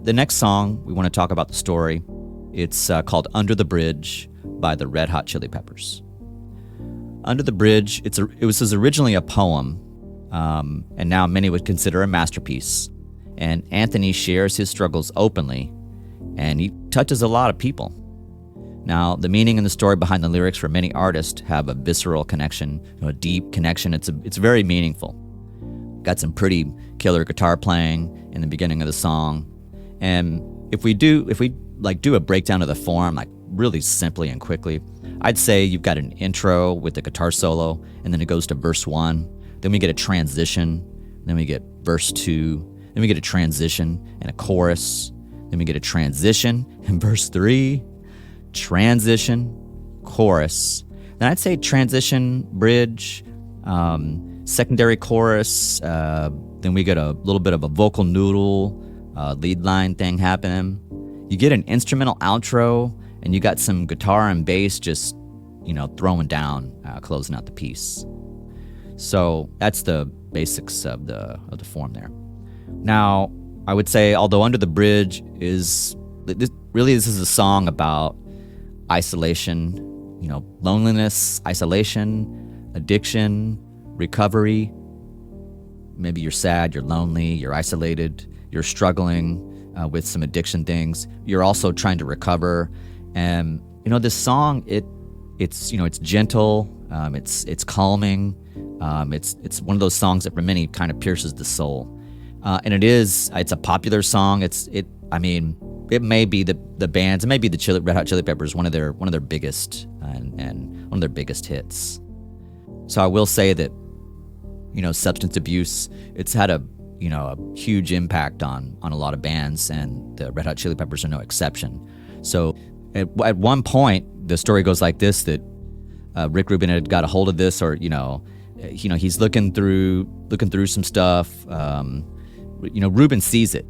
The next song, we want to talk about the story. It's called Under the Bridge by the Red Hot Chili Peppers. Under the Bridge, it was originally a poem, and now many would consider a masterpiece. And Anthony shares his struggles openly, and he touches a lot of people. Now, the meaning and the story behind the lyrics for many artists have a visceral connection, a deep connection. It's very meaningful. Got some pretty killer guitar playing in the beginning of the song. And if we do a breakdown of the form, like really simply and quickly, I'd say you've got an intro with the guitar solo, and then it goes to verse 1. Then we get a transition. Then we get verse 2. Then we get a transition and a chorus. Then we get a transition and verse 3. Transition, chorus. Then I'd say transition, bridge, secondary chorus. Then we get a little bit of a vocal noodle, lead line thing happening. You get an instrumental outro, and you got some guitar and bass just, throwing down, closing out the piece. So that's the basics of the form there. Now, I would say, although Under the Bridge this is a song about isolation, loneliness, isolation, addiction, recovery. Maybe you're sad, you're lonely, you're isolated, you're struggling with some addiction things. You're also trying to recover. And, this song, it's gentle, it's calming. It's one of those songs that for many kind of pierces the soul. And it's a popular song. It may be the band's, it may be the Red Hot Chili Peppers, one of their biggest and one of their biggest hits. So I will say that, substance abuse, it's had a huge impact on a lot of bands, and the Red Hot Chili Peppers are no exception. So at one point, the story goes like this, that Rick Rubin had got a hold of this, or he's looking through some stuff. Rubin sees it.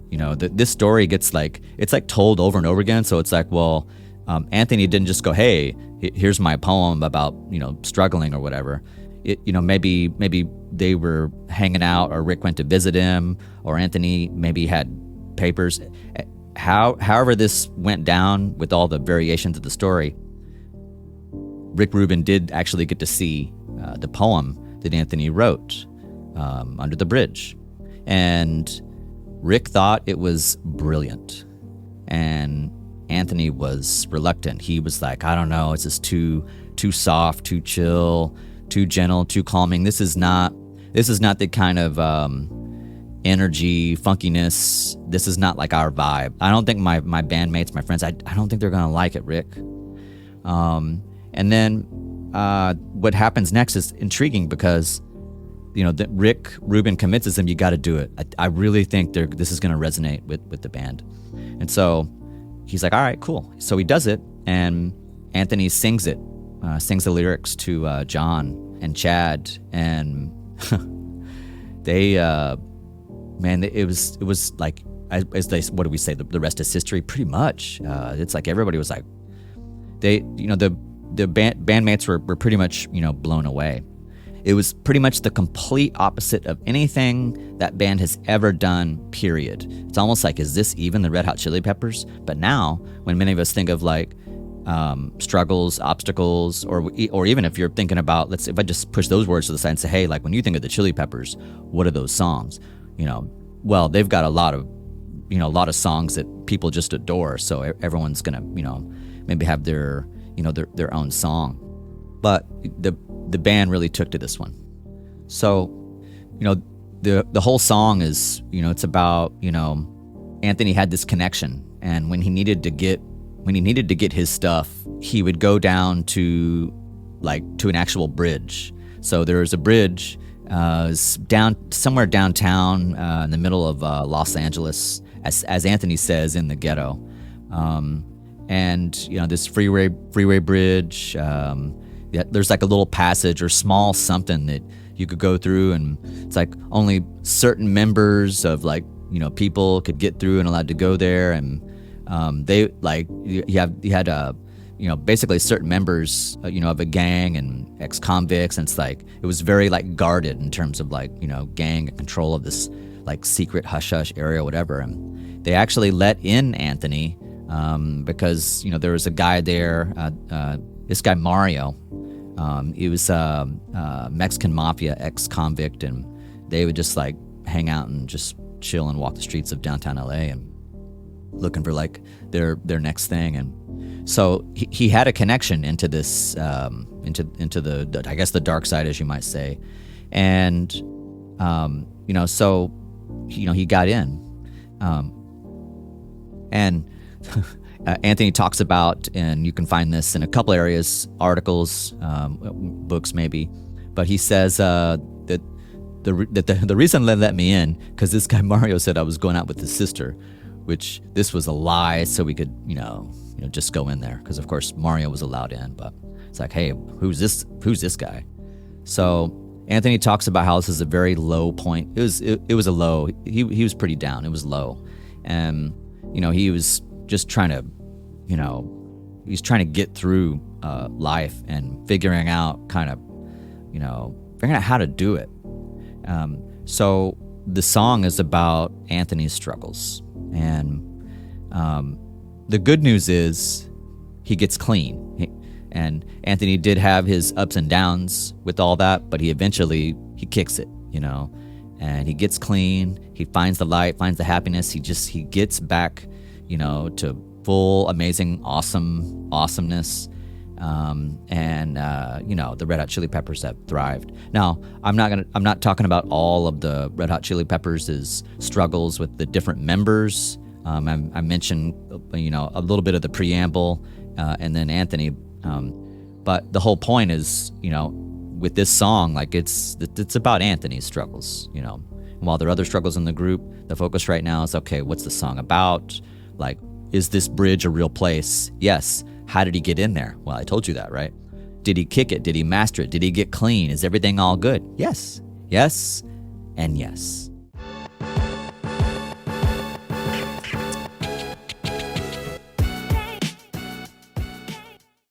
This story gets it's told over and over again. So it's like, well, Anthony didn't just go, hey, here's my poem about struggling or whatever. Maybe they were hanging out, or Rick went to visit him, or Anthony maybe had papers. However this went down with all the variations of the story, Rick Rubin did actually get to see the poem that Anthony wrote, Under the Bridge. And Rick thought it was brilliant. And Anthony was reluctant. He was like, I don't know, it's just too soft, too chill, too gentle, too calming. This is not the kind of energy, funkiness. This is not like our vibe. I don't think my bandmates, my friends, I don't think they're gonna like it, Rick. And then what happens next is intriguing, because that Rick Rubin convinces him, you got to do it. I really think this is going to resonate with the band. And so he's like, all right, cool. So he does it, and Anthony sings the lyrics to John and Chad, and they, it was like, as they, what do we say? The rest is history, pretty much. It's like everybody was like, the bandmates were pretty much, blown away. It was pretty much the complete opposite of anything that band has ever done, period. It's almost like, is this even the Red Hot Chili Peppers? But now, when many of us think of struggles, obstacles, or even if you're thinking about, if I just push those words to the side and say, hey, when you think of the Chili Peppers, what are those songs? Well, they've got a lot of songs that people just adore. So everyone's gonna, maybe have their own song. But the band really took to this one. So, the whole song is, it's about, Anthony had this connection, and when he needed to get his stuff, he would go down to an actual bridge. So there was a bridge somewhere downtown in the middle of Los Angeles, as Anthony says, in the ghetto. And this freeway bridge. There's a little passage or small something that you could go through, and it's only certain members of people could get through and allowed to go there, and you had basically certain members of a gang and ex-convicts, and it was very guarded in terms of gang and control of this like secret hush hush area or whatever. And they actually let in Anthony because there was a guy there. This guy Mario, he was a Mexican mafia ex-convict, and they would just like hang out and just chill and walk the streets of downtown LA and looking for like their next thing. And so he had a connection into this into the I guess the dark side, as you might say. And so he got in, and Anthony talks about, and you can find this in a couple areas, articles, books maybe, but he says that the reason they let me in because this guy Mario said I was going out with his sister, which this was a lie, so we could just go in there, because of course Mario was allowed in, but it's like, hey, who's this guy? So Anthony talks about how this is a very low point. It was a low. He was pretty down. It was low, and he was just trying to, he's trying to get through life and figuring out how to do it. So the song is about Anthony's struggles, and the good news is he gets clean. And Anthony did have his ups and downs with all that, but he kicks it, and he gets clean. He finds the light, finds the happiness. He gets back, to full, amazing, awesomeness. The Red Hot Chili Peppers have thrived. Now, I'm not talking about all of the Red Hot Chili Peppers' struggles with the different members. I mentioned, a little bit of the preamble, and then Anthony. But the whole point is, with this song, like it's about Anthony's struggles, And while there are other struggles in the group, the focus right now is, okay, what's the song about? Like, is this bridge a real place? Yes. How did he get in there? Well, I told you that, right? Did he kick it? Did he master it? Did he get clean? Is everything all good? Yes. Yes. And yes.